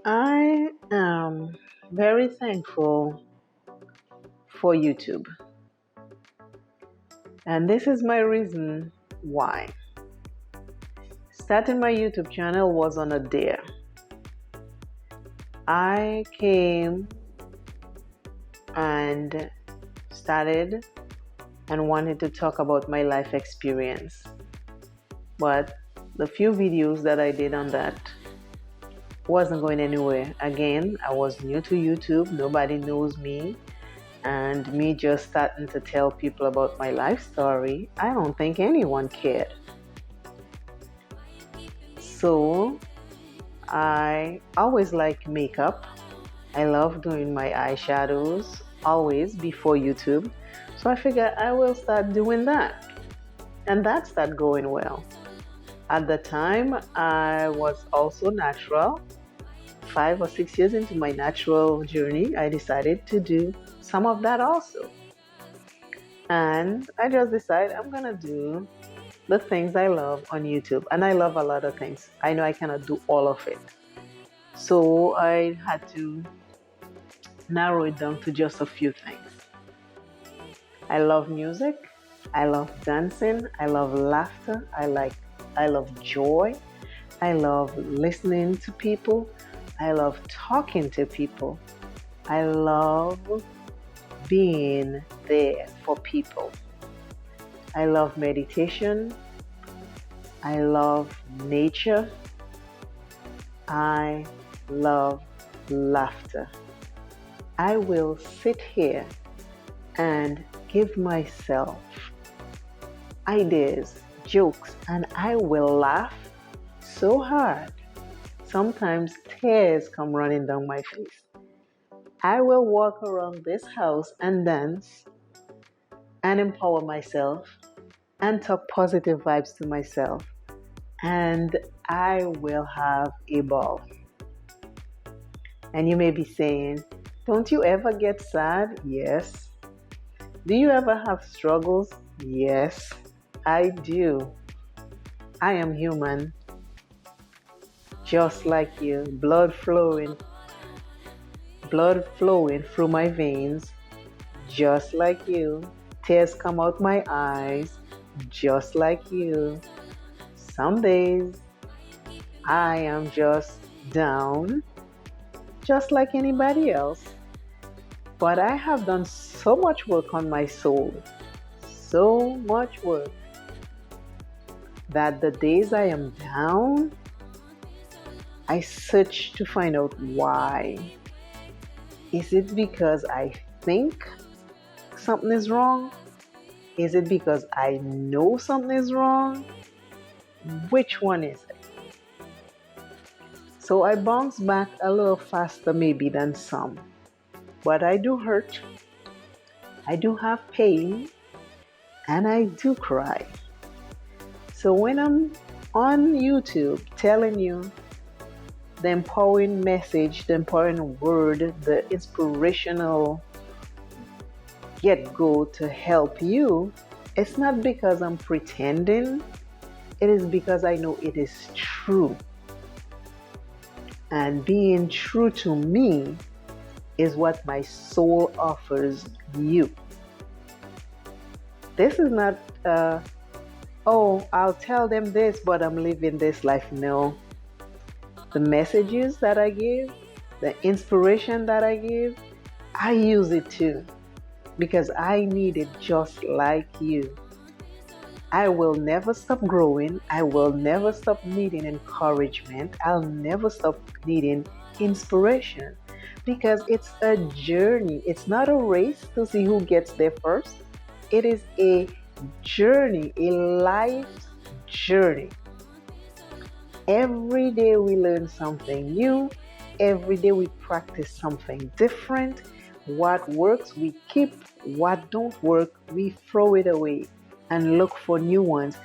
I am very thankful for YouTube, and this is my reason why. Starting my YouTube channel was on a dare. I came and started and wanted to talk about my life experience, but the few videos that I did on that wasn't going anywhere. Again, I was new to YouTube, nobody knows me, and me just starting to tell people about my life story, I don't think anyone cared. So I always like makeup. I love doing my eyeshadows always before YouTube. So I figured I will start doing that. And that started going well. At the time, I was also natural. 5 or 6 years into my natural journey, I decided to do some of that also. And I just decided I'm gonna do the things I love on YouTube. And I love a lot of things. I know I cannot do all of it. So I had to narrow it down to just a few things. I love music. I love dancing. I love laughter. I love joy. I love listening to people. I love talking to people. I love being there for people. I love meditation. I love nature. I love laughter. I will sit here and give myself ideas, jokes, and I will laugh so hard. Sometimes tears come running down my face. I will walk around this house and dance and empower myself and talk positive vibes to myself. And I will have a ball. And you may be saying, don't you ever get sad? Yes. Do you ever have struggles? Yes, I do. I am human, just like you. Blood flowing through my veins, just like you. Tears come out my eyes, just like you. Some days I am just down, just like anybody else. But I have done so much work on my soul, so much work, that the days I am down, I search to find out why. Is it because I think something is wrong? Is it because I know something is wrong? Which one is it? So I bounce back a little faster maybe than some. But I do hurt, I do have pain, and I do cry. So when I'm on YouTube telling you the empowering message, the empowering word, the inspirational get-go to help you, it's not because I'm pretending, it is because I know it is true. And being true to me is what my soul offers you. This is not, I'll tell them this, but I'm living this life. No. The messages that I give, the inspiration that I give, I use it too, because I need it just like you. I will never stop growing. I will never stop needing encouragement. I'll never stop needing inspiration, because it's a journey. It's not a race to see who gets there first. It is a journey, a life journey. Every day we learn something new. Every day we practice something different. What works, we keep. What don't work, we throw it away and look for new ones.